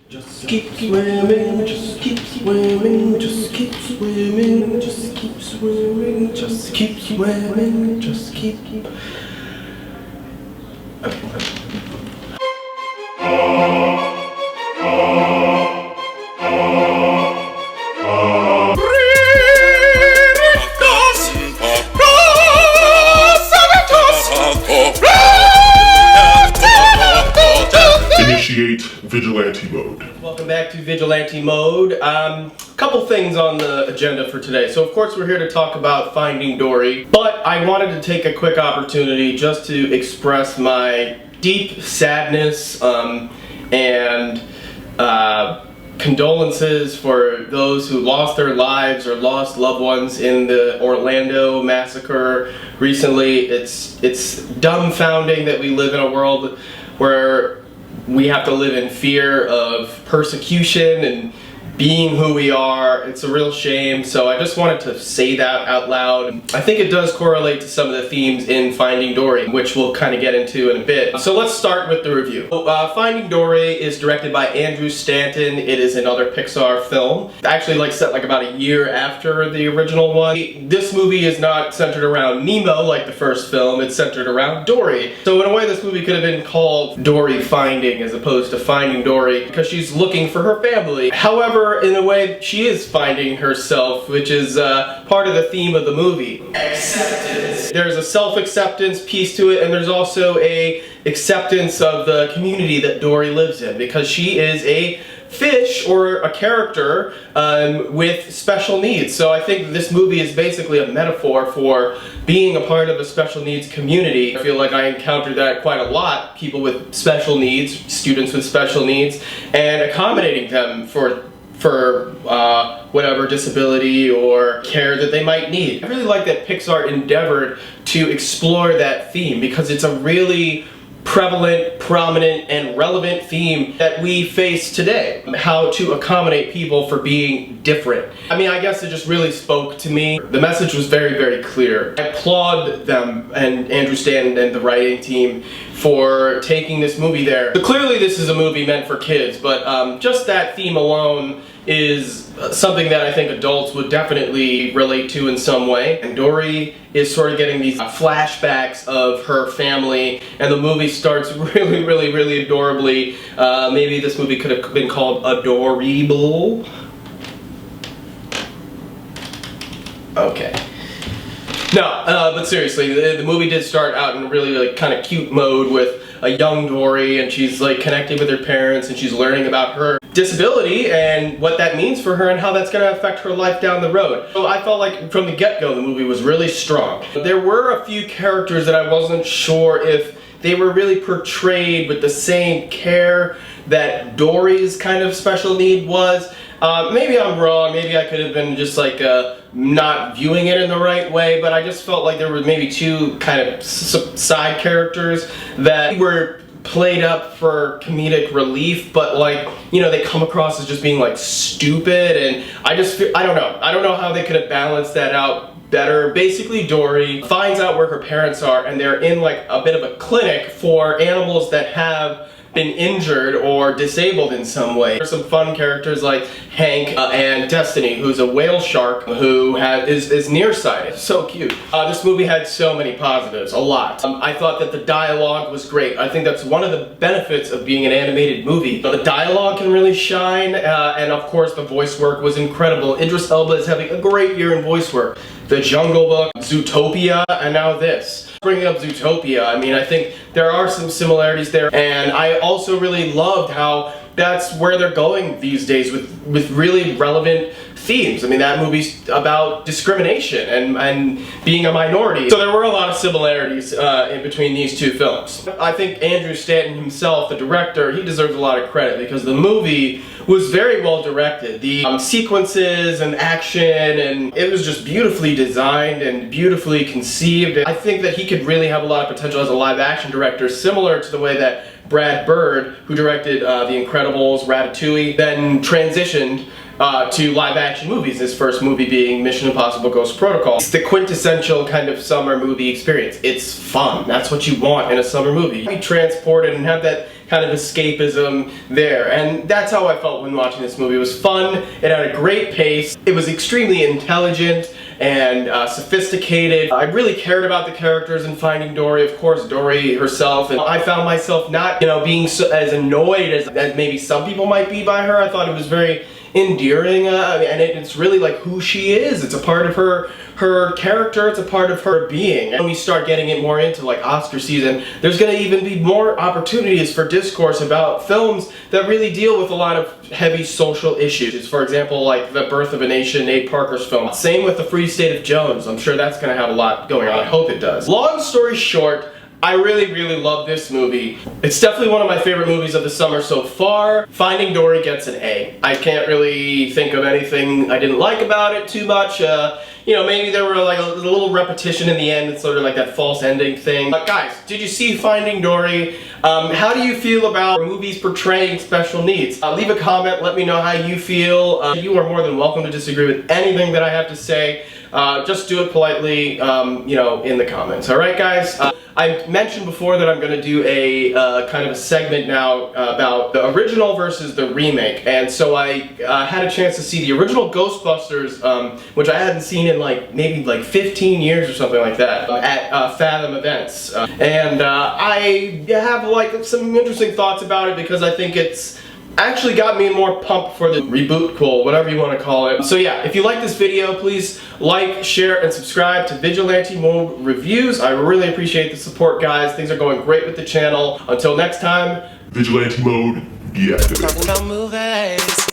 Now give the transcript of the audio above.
Just keep swimming, just keep swimming, just keep swimming, just keep swimming, just keep swimming, just keep. Initiate Vigilante mode. Welcome back to Vigilante mode. Couple things on the agenda for today. So of course we're here to talk about Finding Dory, but I wanted to take a quick opportunity just to express my deep sadness and condolences for those who lost their lives or lost loved ones in the Orlando massacre recently. It's dumbfounding that we live in a world where we have to live in fear of persecution and being who we are. It's a real shame, so I just wanted to say that out loud. I think it does correlate to some of the themes in Finding Dory, which we'll kind of get into in a bit. So let's start with the review. Finding Dory is directed by Andrew Stanton. It is another Pixar film. Actually set about a year after the original one. This movie is not centered around Nemo like the first film, it's centered around Dory. So in a way this movie could have been called Dory Finding as opposed to Finding Dory because she's looking for her family. However, in a way, she is finding herself, which is part of the theme of the movie. Acceptance. There's a self-acceptance piece to it, and there's also a acceptance of the community that Dory lives in, because she is a fish or a character with special needs. So I think this movie is basically a metaphor for being a part of a special needs community. I feel like I encounter that quite a lot, people with special needs, students with special needs, and accommodating them for whatever disability or care that they might need. I really like that Pixar endeavored to explore that theme because it's a really prevalent, prominent, and relevant theme that we face today. How to accommodate people for being different. I mean, I guess it just really spoke to me. The message was very, very clear. I applaud them and Andrew Stanton and the writing team for taking this movie there. So clearly this is a movie meant for kids, but just that theme alone is something that I think adults would definitely relate to in some way. And Dory is sort of getting these flashbacks of her family, and the movie starts really, really, really adorably. Maybe this movie could have been called Adorable. Okay. No, but seriously, the movie did start out in a really kind of cute mode with a young Dory, and she's connecting with her parents, and she's learning about her disability and what that means for her and how that's going to affect her life down the road. So I felt like from the get-go the movie was really strong. There were a few characters that I wasn't sure if they were really portrayed with the same care that Dory's kind of special need was. Maybe I'm wrong, maybe I could have been just not viewing it in the right way, but I just felt like there were maybe two kind of side characters that were played up for comedic relief, but they come across as just being stupid, and I don't know how they could have balanced that out better. Basically, Dory finds out where her parents are, and they're in a bit of a clinic for animals that have been injured or disabled in some way. There's some fun characters like Hank and Destiny, who's a whale shark who is nearsighted. So cute. This movie had so many positives, a lot. I thought that the dialogue was great. I think that's one of the benefits of being an animated movie. The dialogue can really shine, and of course the voice work was incredible. Idris Elba is having a great year in voice work. The Jungle Book, Zootopia, and now this. Bringing up Zootopia, I mean, I think there are some similarities there, and I also really loved how that's where they're going these days with really relevant themes. I mean, that movie's about discrimination and being a minority. So there were a lot of similarities in between these two films. I think Andrew Stanton himself, the director, he deserves a lot of credit because the movie was very well directed. The sequences and action, and it was just beautifully designed and beautifully conceived. I think that he could really have a lot of potential as a live action director, similar to the way that Brad Bird, who directed The Incredibles, Ratatouille, then transitioned to live action movies, his first movie being Mission Impossible Ghost Protocol. It's the quintessential kind of summer movie experience. It's fun. That's what you want in a summer movie. Be transported and have that kind of escapism there. And that's how I felt when watching this movie. It was fun, it had a great pace, it was extremely intelligent and sophisticated. I really cared about the characters in Finding Dory, of course Dory herself, and I found myself not, being as annoyed as maybe some people might be by her. I thought it was very endearing, and it's really like who she is. It's a part of her character, it's a part of her being. And when we start getting it more into like Oscar season, there's going to even be more opportunities for discourse about films that really deal with a lot of heavy social issues. For example, like The Birth of a Nation, Nate Parker's film. Same with The Free State of Jones. I'm sure that's going to have a lot going on. I hope it does. Long story short, I really, really love this movie. It's definitely one of my favorite movies of the summer so far. Finding Dory gets an A. I can't really think of anything I didn't like about it too much. Maybe there were like a little repetition in the end. It's sort of like that false ending thing. But guys, did you see Finding Dory? How do you feel about movies portraying special needs? Leave a comment, let me know how you feel. You are more than welcome to disagree with anything that I have to say. Just do it politely, in the comments. Alright guys? I mentioned before that I'm going to do a kind of a segment now about the original versus the remake, and so I had a chance to see the original Ghostbusters, which I hadn't seen in maybe 15 years or something like that, at Fathom Events, and I have some interesting thoughts about it because I think it's actually got me more pumped for the reboot, whatever you want to call it. So yeah, if you like this video, please like, share, and subscribe to Vigilante Mode Reviews. I really appreciate the support, guys. Things are going great with the channel. Until next time, Vigilante Mode, deactivated.